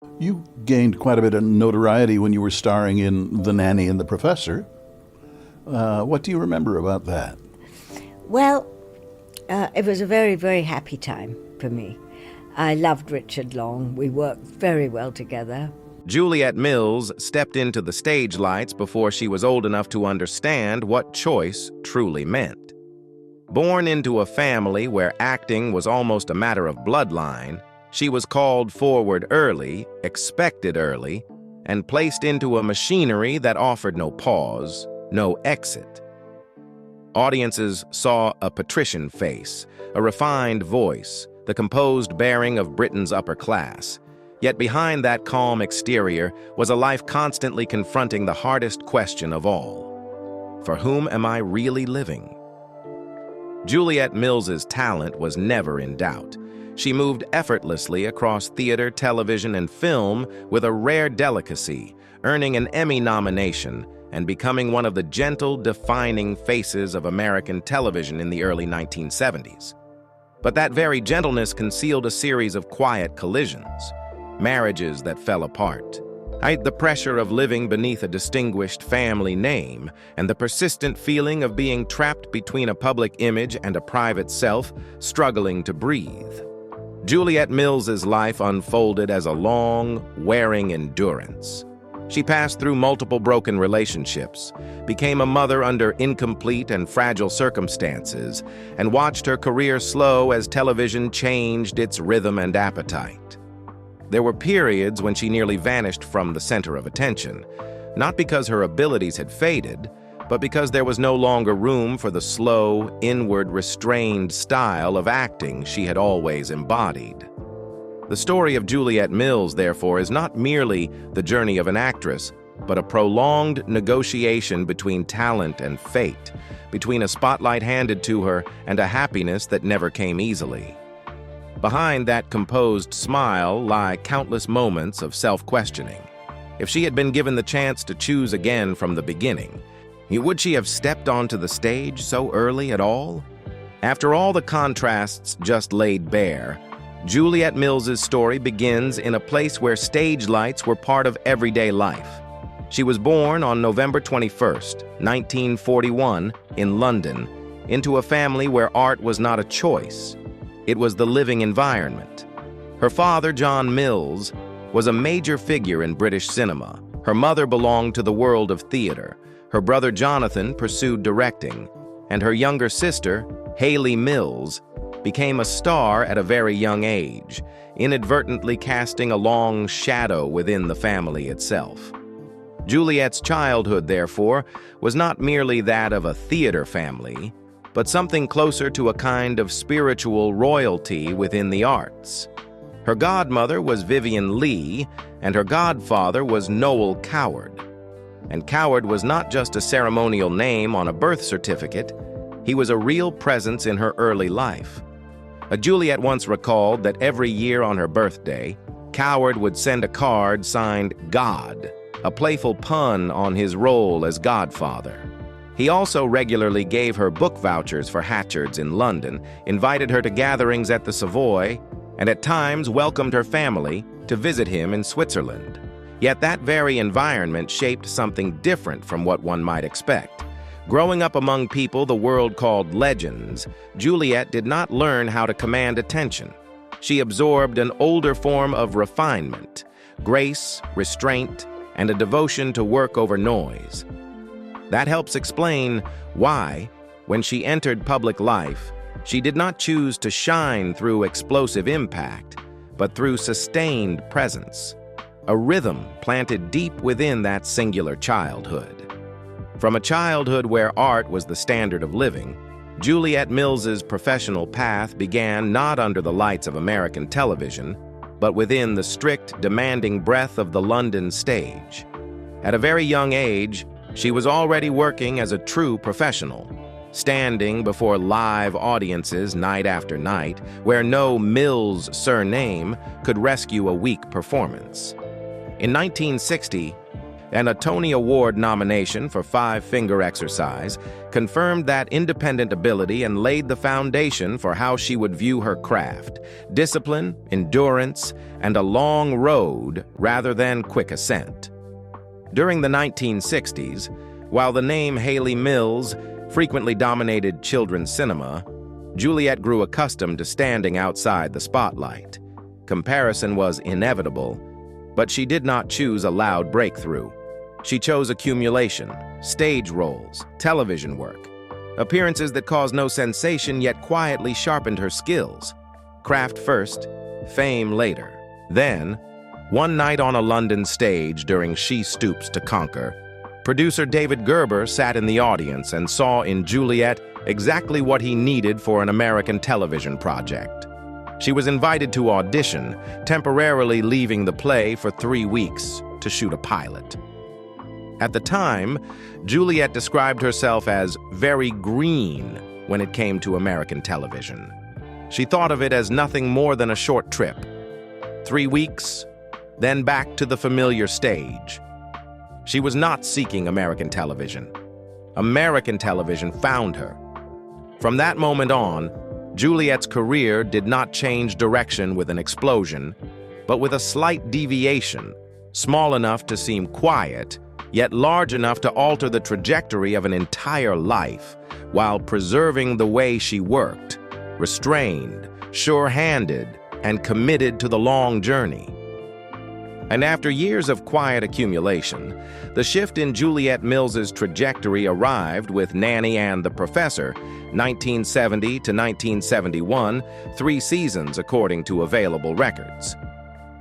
You gained quite a bit of notoriety when you were starring in The Nanny and the Professor. What do you remember about that? Well, it was a very, very happy time for me. I loved Richard Long. We worked very well together. Juliet Mills stepped into the stage lights before she was old enough to understand what choice truly meant. Born into a family where acting was almost a matter of bloodline, she was called forward early, expected early, and placed into a machinery that offered no pause, no exit. Audiences saw a patrician face, a refined voice, the composed bearing of Britain's upper class. Yet behind that calm exterior was a life constantly confronting the hardest question of all. For whom am I really living? Juliet Mills's talent was never in doubt. She moved effortlessly across theater, television, and film with a rare delicacy, earning an Emmy nomination and becoming one of the gentle, defining faces of American television in the early 1970s. But that very gentleness concealed a series of quiet collisions, marriages that fell apart, the pressure of living beneath a distinguished family name, and the persistent feeling of being trapped between a public image and a private self, struggling to breathe. Juliet Mills's life unfolded as a long, wearing endurance. She passed through multiple broken relationships, became a mother under incomplete and fragile circumstances, and watched her career slow as television changed its rhythm and appetite. There were periods when she nearly vanished from the center of attention, not because her abilities had faded, but because there was no longer room for the slow, inward, restrained style of acting she had always embodied. The story of Juliet Mills, therefore, is not merely the journey of an actress, but a prolonged negotiation between talent and fate, between a spotlight handed to her and a happiness that never came easily. Behind that composed smile lie countless moments of self-questioning. If she had been given the chance to choose again from the beginning, would she have stepped onto the stage so early at all? After all the contrasts just laid bare, Juliet Mills's story begins in a place where stage lights were part of everyday life. She was born on November 21st, 1941, in London, into a family where art was not a choice. It was the living environment. Her father, John Mills, was a major figure in British cinema. Her mother belonged to the world of theater. Her brother Jonathan pursued directing, and her younger sister, Hayley Mills, became a star at a very young age, inadvertently casting a long shadow within the family itself. Juliet's childhood, therefore, was not merely that of a theater family, but something closer to a kind of spiritual royalty within the arts. Her godmother was Vivian Lee, and her godfather was Noel Coward. And Coward was not just a ceremonial name on a birth certificate, he was a real presence in her early life. Juliet once recalled that every year on her birthday, Coward would send a card signed God, a playful pun on his role as godfather. He also regularly gave her book vouchers for Hatchards in London, invited her to gatherings at the Savoy, and at times welcomed her family to visit him in Switzerland. Yet that very environment shaped something different from what one might expect. Growing up among people the world called legends, Juliet did not learn how to command attention. She absorbed an older form of refinement, grace, restraint, and a devotion to work over noise. That helps explain why, when she entered public life, she did not choose to shine through explosive impact, but through sustained presence, a rhythm planted deep within that singular childhood. From a childhood where art was the standard of living, Juliet Mills's professional path began not under the lights of American television, but within the strict, demanding breath of the London stage. At a very young age, she was already working as a true professional, standing before live audiences night after night, where no Mills surname could rescue a weak performance. In 1960, and a Tony Award nomination for five-finger exercise confirmed that independent ability and laid the foundation for how she would view her craft: discipline, endurance, and a long road rather than quick ascent. During the 1960s, while the name Haley Mills frequently dominated children's cinema, Juliet grew accustomed to standing outside the spotlight. Comparison was inevitable, but she did not choose a loud breakthrough. She chose accumulation, stage roles, television work, appearances that caused no sensation yet quietly sharpened her skills. Craft first, fame later. Then, one night on a London stage during She Stoops to Conquer, producer David Gerber sat in the audience and saw in Juliet exactly what he needed for an American television project. She was invited to audition, temporarily leaving the play for 3 weeks to shoot a pilot. At the time, Juliet described herself as very green when it came to American television. She thought of it as nothing more than a short trip. 3 weeks, then back to the familiar stage. She was not seeking American television. American television found her. From that moment on, Juliet's career did not change direction with an explosion, but with a slight deviation, small enough to seem quiet, yet large enough to alter the trajectory of an entire life, while preserving the way she worked, restrained, sure-handed, and committed to the long journey. And after years of quiet accumulation, the shift in Juliet Mills's trajectory arrived with Nanny and the Professor, 1970 to 1971, 3 seasons according to available records.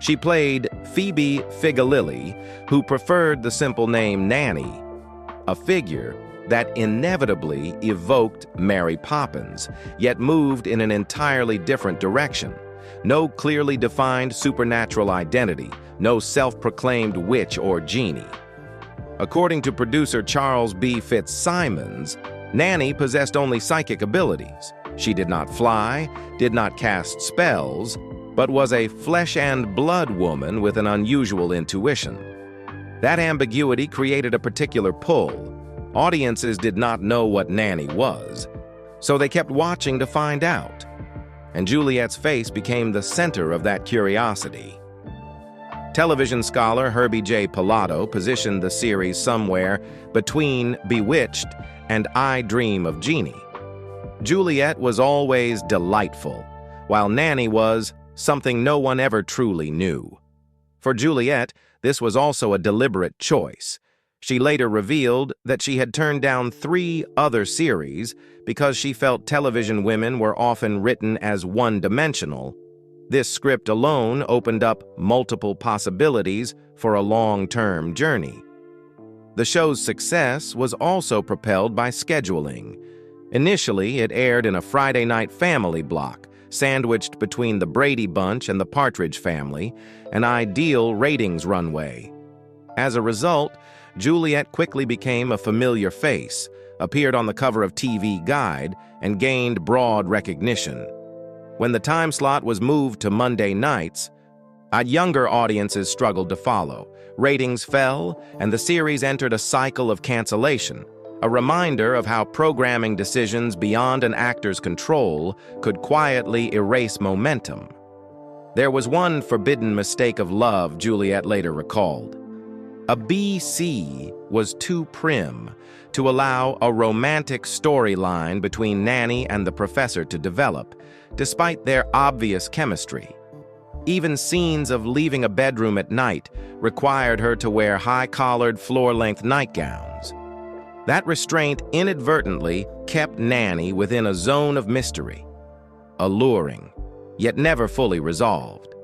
She played Phoebe Figolilli, who preferred the simple name Nanny, a figure that inevitably evoked Mary Poppins, yet moved in an entirely different direction. No clearly defined supernatural identity, no self-proclaimed witch or genie. According to producer Charles B. Fitzsimons, Nanny possessed only psychic abilities. She did not fly, did not cast spells, but was a flesh and blood woman with an unusual intuition. That ambiguity created a particular pull. Audiences did not know what Nanny was, so they kept watching to find out. And Juliet's face became the center of that curiosity. Television scholar Herbie J. Pilato positioned the series somewhere between Bewitched and I Dream of Jeannie. Juliet was always delightful, while Nanny was something no one ever truly knew. For Juliet, this was also a deliberate choice. She later revealed that she had turned down 3 other series because she felt television women were often written as one-dimensional. This script alone opened up multiple possibilities for a long-term journey. The show's success was also propelled by scheduling. Initially, it aired in a Friday night family block, sandwiched between the Brady Bunch and the Partridge Family, an ideal ratings runway. As a result, Juliet quickly became a familiar face, appeared on the cover of TV Guide, and gained broad recognition. When the time slot was moved to Monday nights, younger audiences struggled to follow. Ratings fell, and the series entered a cycle of cancellation, a reminder of how programming decisions beyond an actor's control could quietly erase momentum. There was one forbidden mistake of love, Juliet later recalled. A BC was too prim to allow a romantic storyline between Nanny and the Professor to develop, despite their obvious chemistry. Even scenes of leaving a bedroom at night required her to wear high-collared, floor-length nightgowns. That restraint inadvertently kept Nanny within a zone of mystery, alluring, yet never fully resolved.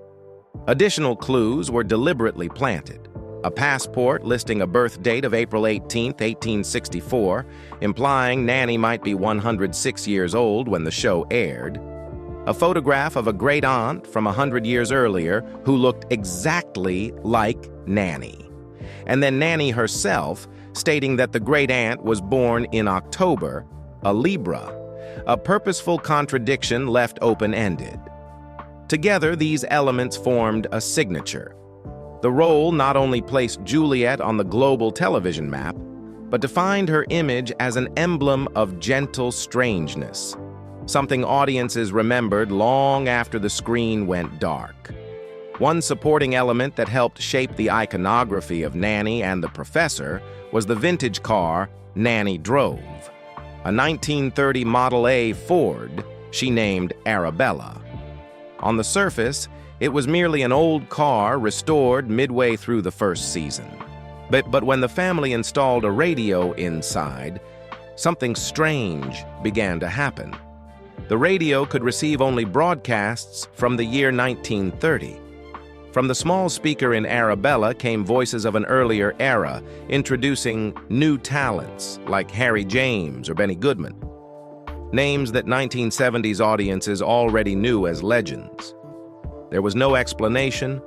Additional clues were deliberately planted. A passport listing a birth date of April 18, 1864, implying Nanny might be 106 years old when the show aired. A photograph of a great-aunt from 100 years earlier who looked exactly like Nanny. And then Nanny herself stating that the great-aunt was born in October, a Libra, a purposeful contradiction left open-ended. Together, these elements formed a signature. The role not only placed Juliet on the global television map, but defined her image as an emblem of gentle strangeness, something audiences remembered long after the screen went dark. One supporting element that helped shape the iconography of Nanny and the Professor was the vintage car Nanny drove, a 1930 Model A Ford she named Arabella. On the surface, it was merely an old car restored midway through the first season. But when the family installed a radio inside, something strange began to happen. The radio could receive only broadcasts from the year 1930. From the small speaker in Arabella came voices of an earlier era, introducing new talents like Harry James or Benny Goodman, names that 1970s audiences already knew as legends. There was no explanation,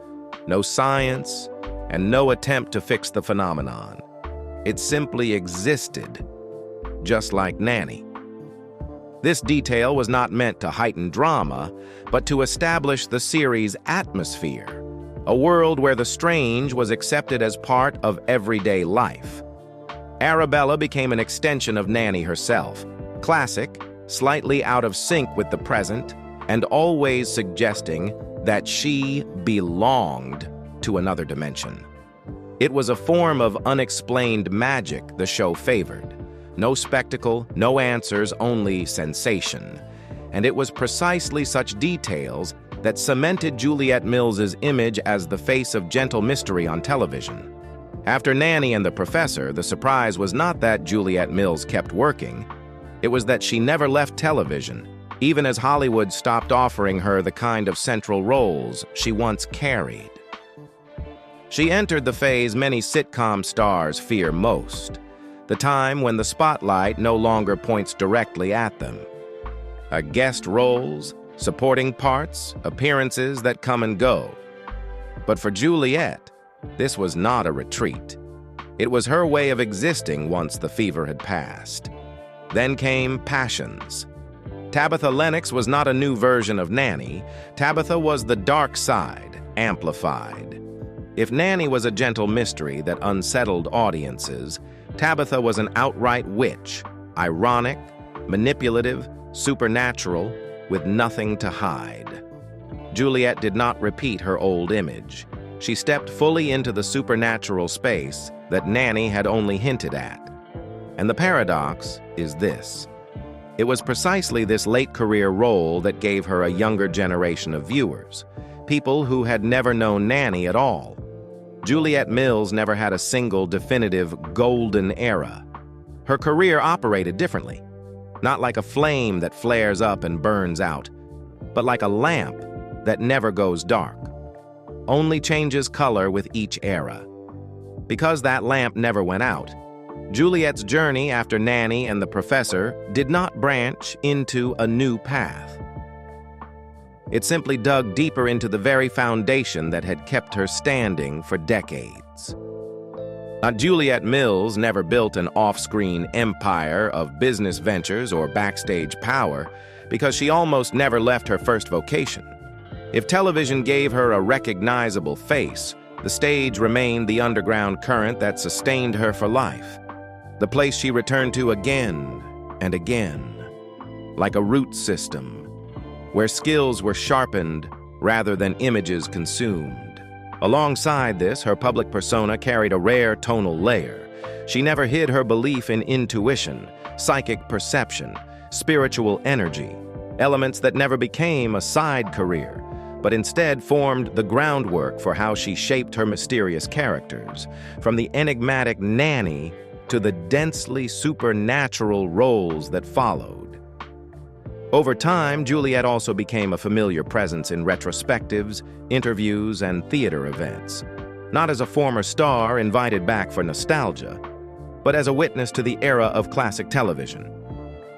no science, and no attempt to fix the phenomenon. It simply existed, just like Nanny. This detail was not meant to heighten drama, but to establish the series' atmosphere, a world where the strange was accepted as part of everyday life. Arabella became an extension of Nanny herself, classic, slightly out of sync with the present, and always suggesting that she belonged to another dimension. It was a form of unexplained magic the show favored. No spectacle, no answers, only sensation. And it was precisely such details that cemented Juliet Mills's image as the face of gentle mystery on television. After Nanny and the Professor, the surprise was not that Juliet Mills kept working. It was that she never left television, even as Hollywood stopped offering her the kind of central roles she once carried. She entered the phase many sitcom stars fear most, the time when the spotlight no longer points directly at them. Guest roles, supporting parts, appearances that come and go. But for Juliet, this was not a retreat. It was her way of existing once the fever had passed. Then came Passions. Tabitha Lennox was not a new version of Nanny. Tabitha was the dark side, amplified. If Nanny was a gentle mystery that unsettled audiences, Tabitha was an outright witch, ironic, manipulative, supernatural, with nothing to hide. Juliet did not repeat her old image. She stepped fully into the supernatural space that Nanny had only hinted at. And the paradox is this. It was precisely this late-career role that gave her a younger generation of viewers, people who had never known Nanny at all. Juliet Mills never had a single definitive golden era. Her career operated differently, not like a flame that flares up and burns out, but like a lamp that never goes dark, only changes color with each era. Because that lamp never went out, Juliet's journey after Nanny and the Professor did not branch into a new path. It simply dug deeper into the very foundation that had kept her standing for decades. Juliet Mills never built an off-screen empire of business ventures or backstage power because she almost never left her first vocation. If television gave her a recognizable face, the stage remained the underground current that sustained her for life, the place she returned to again and again, like a root system, where skills were sharpened rather than images consumed. Alongside this, her public persona carried a rare tonal layer. She never hid her belief in intuition, psychic perception, spiritual energy, elements that never became a side career, but instead formed the groundwork for how she shaped her mysterious characters, from the enigmatic Nanny to the densely supernatural roles that followed. Over time, Juliet also became a familiar presence in retrospectives, interviews, and theater events, not as a former star invited back for nostalgia, but as a witness to the era of classic television.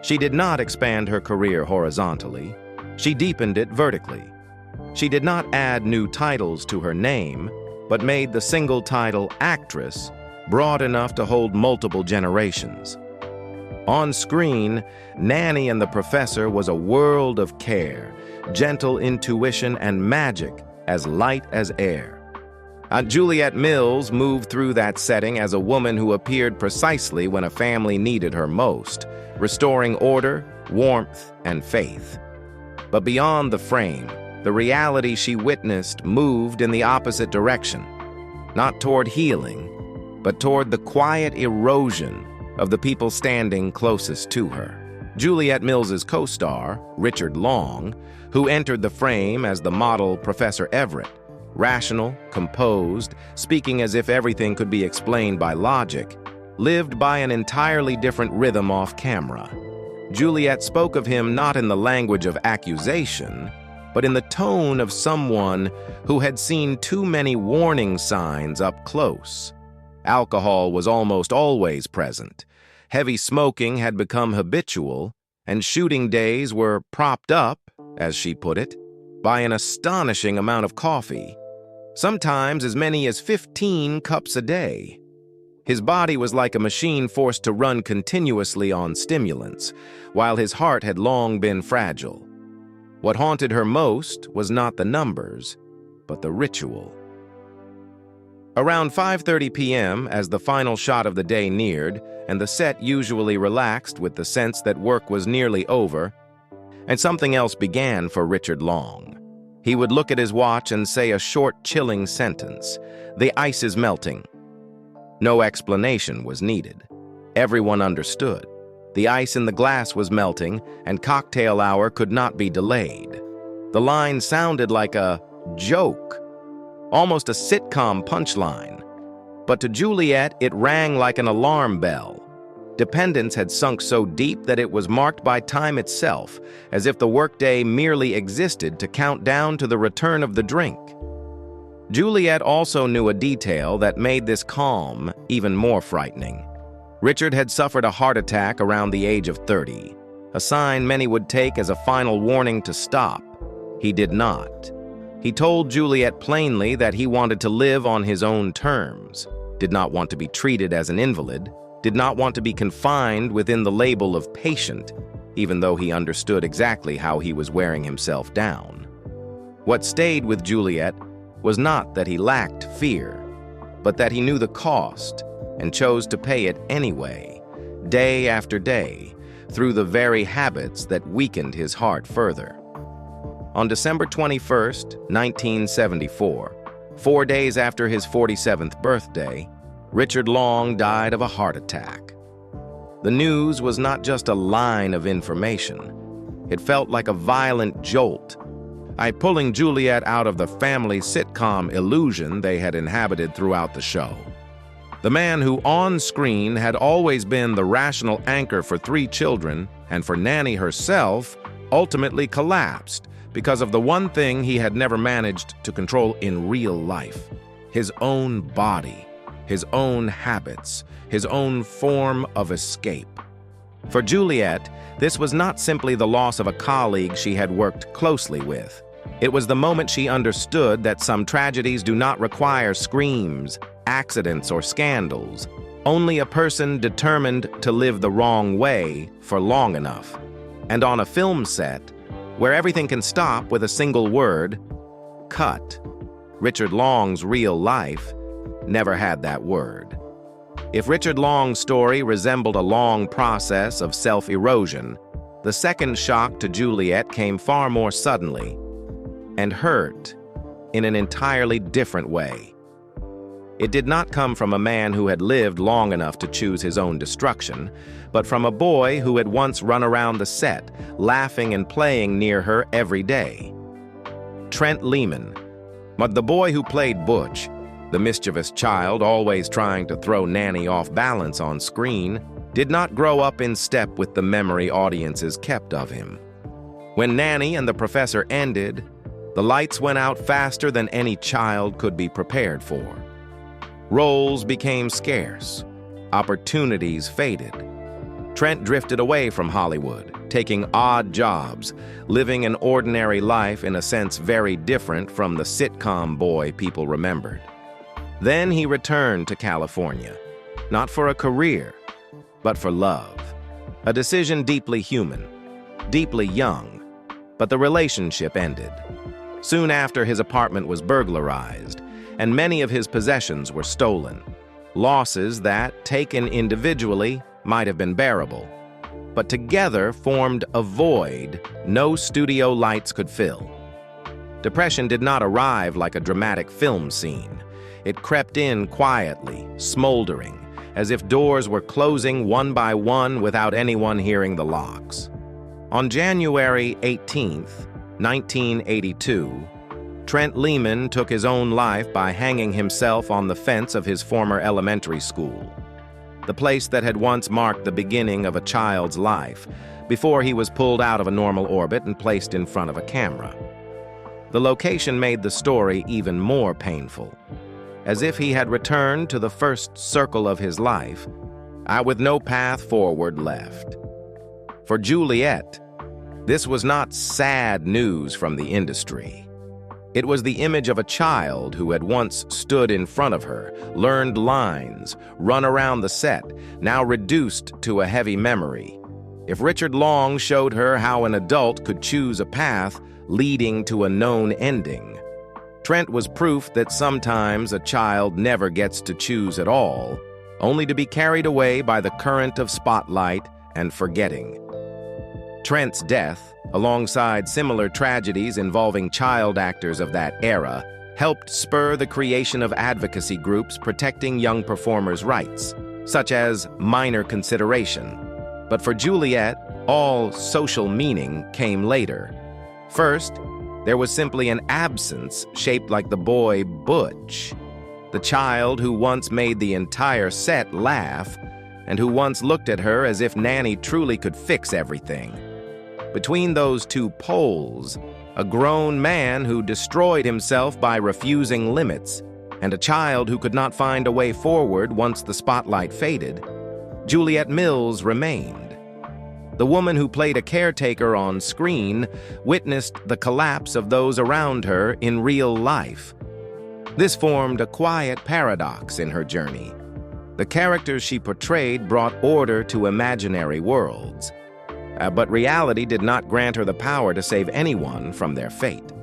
She did not expand her career horizontally. She deepened it vertically. She did not add new titles to her name, but made the single title actress broad enough to hold multiple generations. On screen, Nanny and the Professor was a world of care, gentle intuition, and magic as light as air. Juliet Mills moved through that setting as a woman who appeared precisely when a family needed her most, restoring order, warmth, and faith. But beyond the frame, the reality she witnessed moved in the opposite direction, not toward healing, but toward the quiet erosion of the people standing closest to her. Juliet Mills's co-star, Richard Long, who entered the frame as the model Professor Everett, rational, composed, speaking as if everything could be explained by logic, lived by an entirely different rhythm off camera. Juliet spoke of him not in the language of accusation, but in the tone of someone who had seen too many warning signs up close. Alcohol was almost always present. Heavy smoking had become habitual, and shooting days were propped up, as she put it, by an astonishing amount of coffee, sometimes as many as 15 cups a day. His body was like a machine forced to run continuously on stimulants, while his heart had long been fragile. What haunted her most was not the numbers, but the ritual. Around 5:30 p.m., as the final shot of the day neared, and the set usually relaxed with the sense that work was nearly over, and something else began for Richard Long. He would look at his watch and say a short, chilling sentence: "The ice is melting." No explanation was needed. Everyone understood. The ice in the glass was melting, and cocktail hour could not be delayed. The line sounded like a joke, almost a sitcom punchline. But to Juliet, it rang like an alarm bell. Dependence had sunk so deep that it was marked by time itself, as if the workday merely existed to count down to the return of the drink. Juliet also knew a detail that made this calm even more frightening. Richard had suffered a heart attack around the age of 30, a sign many would take as a final warning to stop. He did not. He told Juliet plainly that he wanted to live on his own terms, did not want to be treated as an invalid, did not want to be confined within the label of patient, even though he understood exactly how he was wearing himself down. What stayed with Juliet was not that he lacked fear, but that he knew the cost and chose to pay it anyway, day after day, through the very habits that weakened his heart further. On December 21st, 1974, 4 days after his 47th birthday, Richard Long died of a heart attack. The news was not just a line of information. It felt like a violent jolt, pulling Juliet out of the family sitcom illusion they had inhabited throughout the show. The man who on screen had always been the rational anchor for 3 children and for Nanny herself ultimately collapsed because of the one thing he had never managed to control in real life: his own body, his own habits, his own form of escape. For Juliet, this was not simply the loss of a colleague she had worked closely with. It was the moment she understood that some tragedies do not require screams, accidents, or scandals, only a person determined to live the wrong way for long enough. And on a film set, where everything can stop with a single word, cut, Richard Long's real life never had that word. If Richard Long's story resembled a long process of self-erosion, the second shock to Juliet came far more suddenly and hurt in an entirely different way. It did not come from a man who had lived long enough to choose his own destruction, but from a boy who had once run around the set, laughing and playing near her every day. Trent Lehman, but the boy who played Butch, the mischievous child always trying to throw Nanny off balance on screen, did not grow up in step with the memory audiences kept of him. When Nanny and the Professor ended, the lights went out faster than any child could be prepared for. Roles became scarce. Opportunities faded. Trent drifted away from Hollywood, taking odd jobs, living an ordinary life in a sense very different from the sitcom boy people remembered. Then he returned to California, not for a career, but for love. A decision deeply human, deeply young, but the relationship ended. Soon after, his apartment was burglarized, and many of his possessions were stolen. Losses that, taken individually, might have been bearable, but together formed a void no studio lights could fill. Depression did not arrive like a dramatic film scene. It crept in quietly, smoldering, as if doors were closing one by one without anyone hearing the locks. On January 18th, 1982, Trent Lehman took his own life by hanging himself on the fence of his former elementary school, the place that had once marked the beginning of a child's life, before he was pulled out of a normal orbit and placed in front of a camera. The location made the story even more painful, as if he had returned to the first circle of his life, with no path forward left. For Juliet, this was not sad news from the industry. It was the image of a child who had once stood in front of her, learned lines, run around the set, now reduced to a heavy memory. If Richard Long showed her how an adult could choose a path leading to a known ending, Trent was proof that sometimes a child never gets to choose at all, only to be carried away by the current of spotlight and forgetting. Trent's death, alongside similar tragedies involving child actors of that era, helped spur the creation of advocacy groups protecting young performers' rights, such as minor consideration. But for Juliet, all social meaning came later. First, there was simply an absence shaped like the boy Butch, the child who once made the entire set laugh and who once looked at her as if Nanny truly could fix everything. Between those two poles, a grown man who destroyed himself by refusing limits, and a child who could not find a way forward once the spotlight faded, Juliet Mills remained. The woman who played a caretaker on screen witnessed the collapse of those around her in real life. This formed a quiet paradox in her journey. The characters she portrayed brought order to imaginary worlds, but reality did not grant her the power to save anyone from their fate.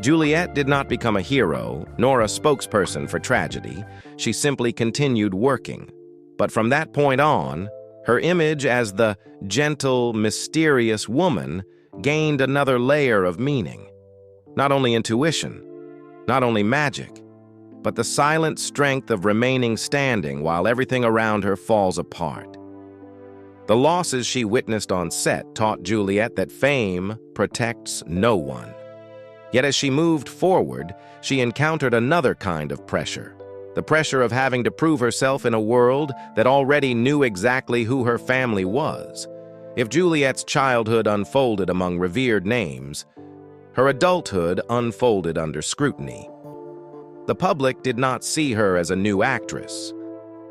Juliet did not become a hero, nor a spokesperson for tragedy. She simply continued working. But from that point on, her image as the gentle, mysterious woman gained another layer of meaning. Not only intuition, not only magic, but the silent strength of remaining standing while everything around her falls apart. The losses she witnessed on set taught Juliet that fame protects no one. Yet as she moved forward, she encountered another kind of pressure, the pressure of having to prove herself in a world that already knew exactly who her family was. If Juliet's childhood unfolded among revered names, her adulthood unfolded under scrutiny. The public did not see her as a new actress.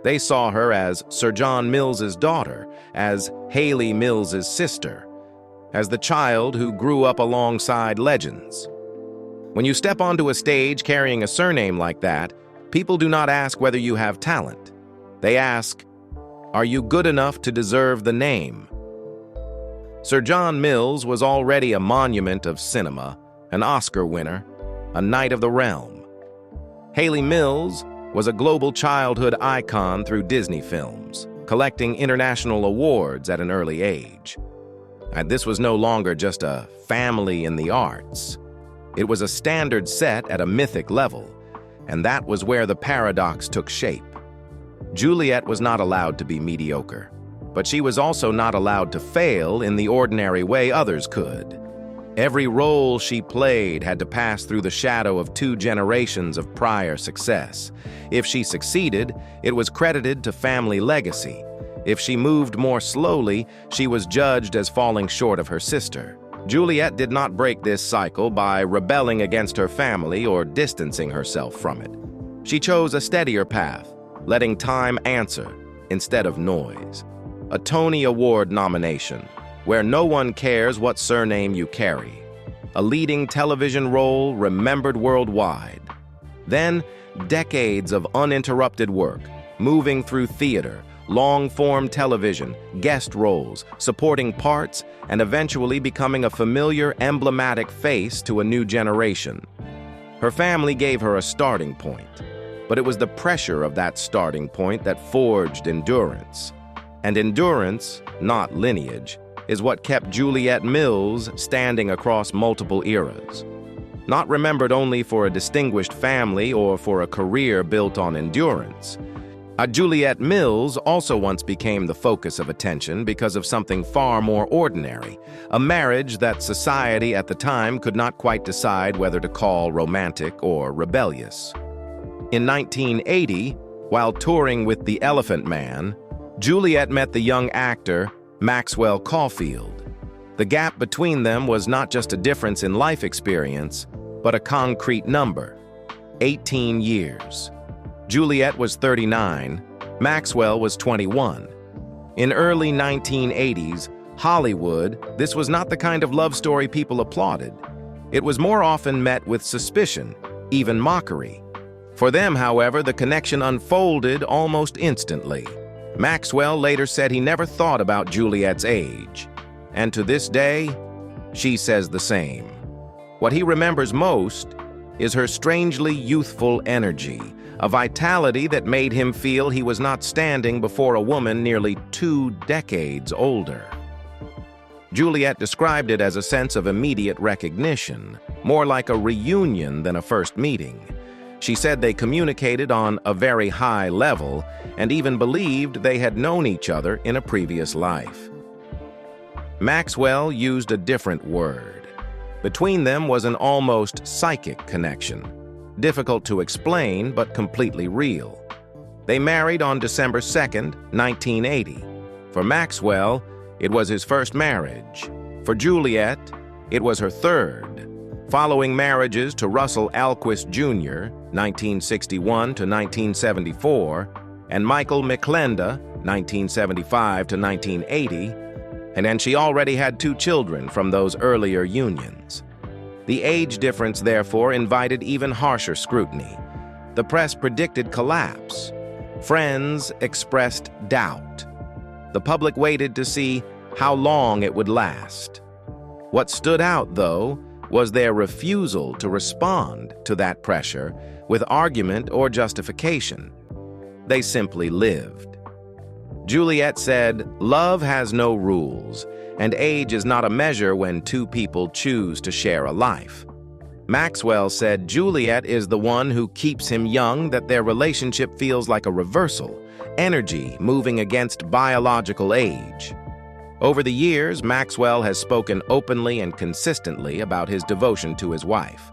They saw her as Sir John Mills's daughter, as Haley Mills's sister, as the child who grew up alongside legends. When you step onto a stage carrying a surname like that, people do not ask whether you have talent. They ask, are you good enough to deserve the name? Sir John Mills was already a monument of cinema, an Oscar winner, a knight of the realm. Haley Mills was a global childhood icon through Disney films, collecting international awards at an early age. And this was no longer just a family in the arts. It was a standard set at a mythic level, and that was where the paradox took shape. Juliet was not allowed to be mediocre, but she was also not allowed to fail in the ordinary way others could. Every role she played had to pass through the shadow of 2 generations of prior success. If she succeeded, it was credited to family legacy. If she moved more slowly, she was judged as falling short of her sister. Juliet did not break this cycle by rebelling against her family or distancing herself from it. She chose a steadier path, letting time answer instead of noise. A Tony Award nomination, where no one cares what surname you carry. A leading television role remembered worldwide. Then, decades of uninterrupted work, moving through theater, long-form television, guest roles, supporting parts, and eventually becoming a familiar, emblematic face to a new generation. Her family gave her a starting point, but it was the pressure of that starting point that forged endurance. And endurance, not lineage, is what kept Juliet Mills standing across multiple eras. Not remembered only for a distinguished family or for a career built on endurance. Juliet Mills also once became the focus of attention because of something far more ordinary, a marriage that society at the time could not quite decide whether to call romantic or rebellious. In 1980, while touring with the Elephant Man, Juliet met the young actor Maxwell Caulfield. The gap between them was not just a difference in life experience, but a concrete number: 18 years. Juliet was 39, Maxwell was 21. In early 1980s, Hollywood, this was not the kind of love story people applauded. It was more often met with suspicion, even mockery. For them, however, the connection unfolded almost instantly. Maxwell later said he never thought about Juliet's age. And to this day, she says the same. What he remembers most is her strangely youthful energy, a vitality that made him feel he was not standing before a woman nearly 2 decades older. Juliet described it as a sense of immediate recognition, more like a reunion than a first meeting. She said they communicated on a very high level and even believed they had known each other in a previous life. Maxwell used a different word. Between them was an almost psychic connection, difficult to explain but completely real. They married on December 2nd, 1980. For Maxwell, it was his first marriage. For Juliet, it was her third. Following marriages to Russell Alquist Jr., 1961 to 1974, and Michael McClenda, 1975 to 1980, and then she already had 2 children from those earlier unions. The age difference, therefore, invited even harsher scrutiny. The press predicted collapse. Friends expressed doubt. The public waited to see how long it would last. What stood out, though, was their refusal to respond to that pressure with argument or justification. They simply lived. Juliet said, "Love has no rules, and age is not a measure when 2 people choose to share a life." Maxwell said Juliet is the one who keeps him young, that their relationship feels like a reversal, energy moving against biological age. Over the years, Maxwell has spoken openly and consistently about his devotion to his wife.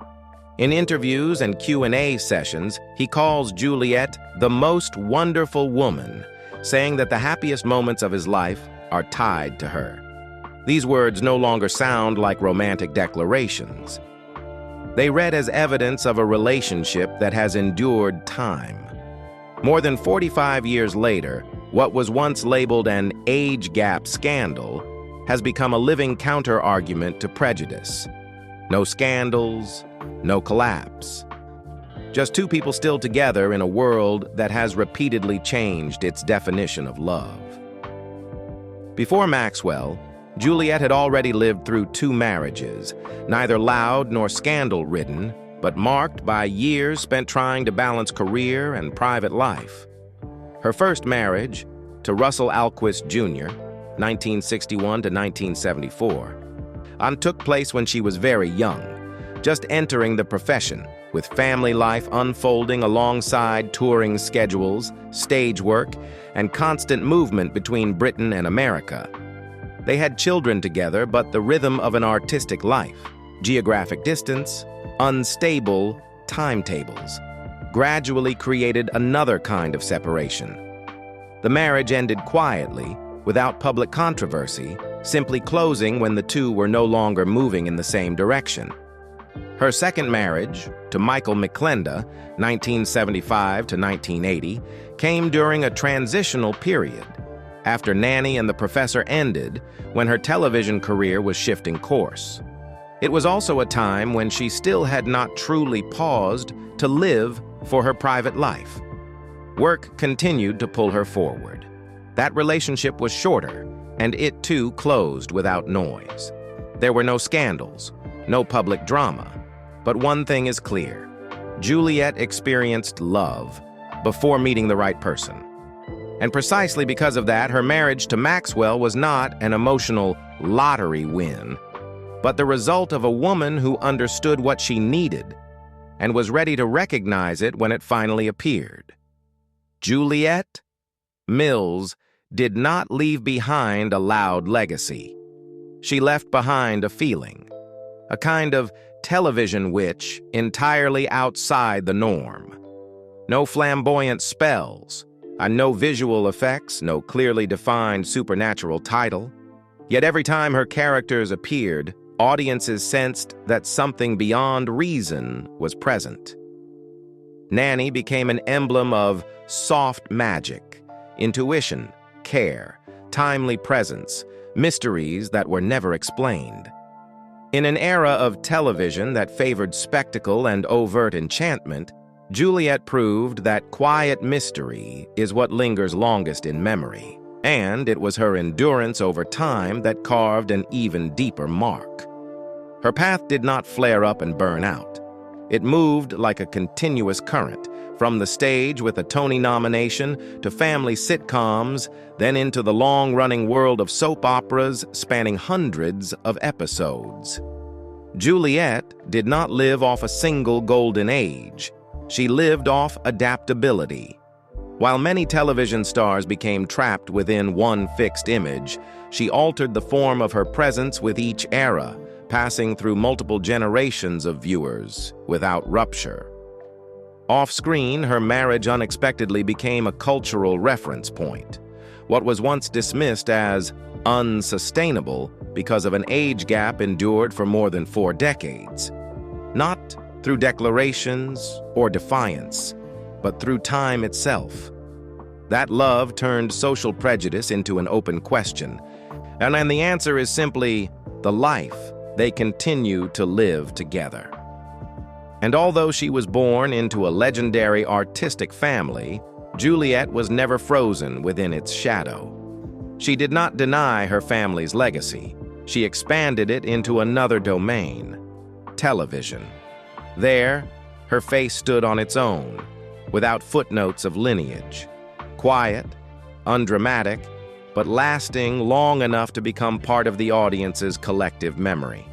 In interviews and Q&A sessions, he calls Juliet the most wonderful woman, saying that the happiest moments of his life are tied to her. These words no longer sound like romantic declarations. They read as evidence of a relationship that has endured time. More than 45 years later, what was once labeled an age gap scandal has become a living counter-argument to prejudice. No scandals, no collapse. Just 2 people still together in a world that has repeatedly changed its definition of love. Before Maxwell, Juliet had already lived through 2 marriages, neither loud nor scandal-ridden, but marked by years spent trying to balance career and private life. Her first marriage, to Russell Alquist Jr., 1961 to 1974, took place when she was very young, just entering the profession, with family life unfolding alongside touring schedules, stage work, and constant movement between Britain and America. They had children together, but the rhythm of an artistic life, geographic distance, unstable timetables, gradually created another kind of separation. The marriage ended quietly, without public controversy, simply closing when the 2 were no longer moving in the same direction. Her second marriage, to Michael McClenda, 1975 to 1980, came during a transitional period, after Nanny and the Professor ended, when her television career was shifting course. It was also a time when she still had not truly paused to live for her private life. Work continued to pull her forward. That relationship was shorter, and it too closed without noise. There were no scandals, no public drama. But one thing is clear: Juliet experienced love before meeting the right person. And precisely because of that, her marriage to Maxwell was not an emotional lottery win, but the result of a woman who understood what she needed and was ready to recognize it when it finally appeared. Juliet Mills did not leave behind a loud legacy. She left behind a feeling, a kind of television witch entirely outside the norm. No flamboyant spells, no visual effects, no clearly defined supernatural title. Yet every time her characters appeared, audiences sensed that something beyond reason was present. Nanny became an emblem of soft magic, intuition, care, timely presence, mysteries that were never explained. In an era of television that favored spectacle and overt enchantment, Juliet proved that quiet mystery is what lingers longest in memory, and it was her endurance over time that carved an even deeper mark. Her path did not flare up and burn out. It moved like a continuous current, from the stage with a Tony nomination to family sitcoms, then into the long-running world of soap operas spanning hundreds of episodes. Juliet did not live off a single golden age. She lived off adaptability. While many television stars became trapped within one fixed image, she altered the form of her presence with each era, passing through multiple generations of viewers without rupture. Off-screen, her marriage unexpectedly became a cultural reference point. What was once dismissed as unsustainable because of an age gap endured for more than 4 decades. Not through declarations or defiance, but through time itself. That love turned social prejudice into an open question, and then the answer is simply the life they continue to live together. And although she was born into a legendary artistic family, Juliet was never frozen within its shadow. She did not deny her family's legacy. She expanded it into another domain, television. There, her face stood on its own, without footnotes of lineage. Quiet, undramatic, but lasting long enough to become part of the audience's collective memory.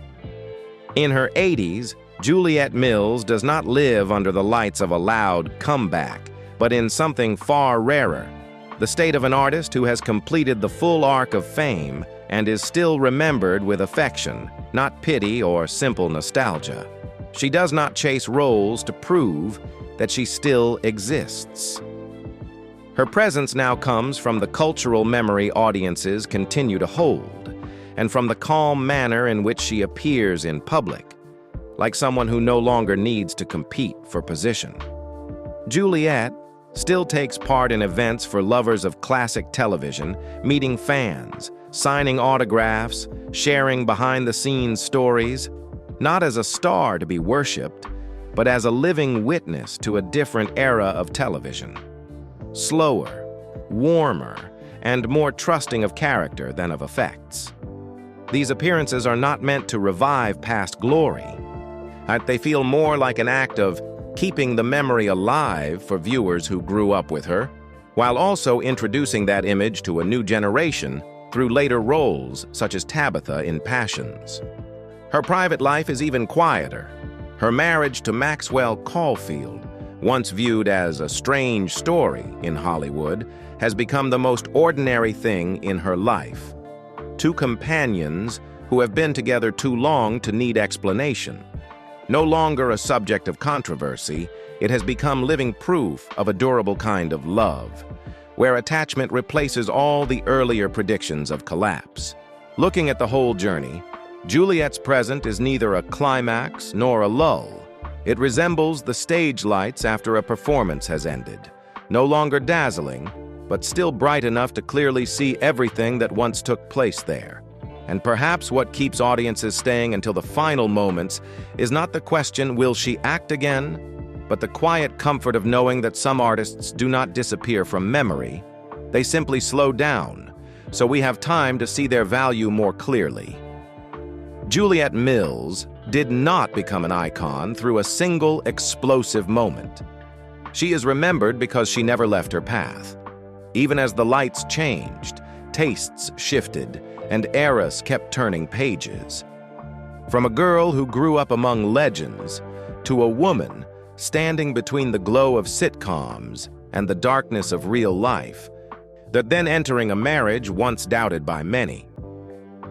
In her 80s, Juliet Mills does not live under the lights of a loud comeback, but in something far rarer, the state of an artist who has completed the full arc of fame and is still remembered with affection, not pity or simple nostalgia. She does not chase roles to prove that she still exists. Her presence now comes from the cultural memory audiences continue to hold, and from the calm manner in which she appears in public, like someone who no longer needs to compete for position. Juliet still takes part in events for lovers of classic television, meeting fans, signing autographs, sharing behind-the-scenes stories, not as a star to be worshipped, but as a living witness to a different era of television. Slower, warmer, and more trusting of character than of effects. These appearances are not meant to revive past glory. They feel more like an act of keeping the memory alive for viewers who grew up with her, while also introducing that image to a new generation through later roles such as Tabitha in Passions. Her private life is even quieter. Her marriage to Maxwell Caulfield, once viewed as a strange story in Hollywood, has become the most ordinary thing in her life. 2 companions who have been together too long to need explanation. No longer a subject of controversy, it has become living proof of a durable kind of love, where attachment replaces all the earlier predictions of collapse. Looking at the whole journey, Juliet's present is neither a climax nor a lull. It resembles the stage lights after a performance has ended, no longer dazzling, but still bright enough to clearly see everything that once took place there. And perhaps what keeps audiences staying until the final moments is not the question, will she act again, but the quiet comfort of knowing that some artists do not disappear from memory. They simply slow down, so we have time to see their value more clearly. Juliet Mills did not become an icon through a single explosive moment. She is remembered because she never left her path. Even as the lights changed, tastes shifted, and eras kept turning pages. From a girl who grew up among legends to a woman standing between the glow of sitcoms and the darkness of real life, then entering a marriage once doubted by many.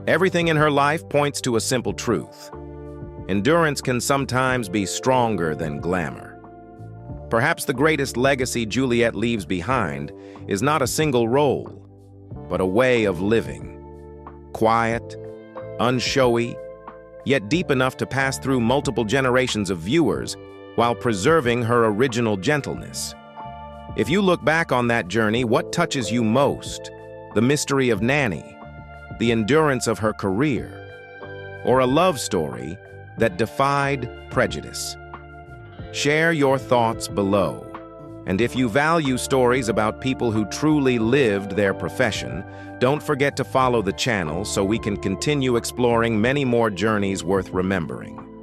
Everything in her life points to a simple truth. Endurance can sometimes be stronger than glamour. Perhaps the greatest legacy Juliet leaves behind is not a single role, but a way of living. Quiet, unshowy, yet deep enough to pass through multiple generations of viewers while preserving her original gentleness. If you look back on that journey, what touches you most? The mystery of Nanny, the endurance of her career, or a love story that defied prejudice? Share your thoughts below. And if you value stories about people who truly lived their profession, don't forget to follow the channel so we can continue exploring many more journeys worth remembering.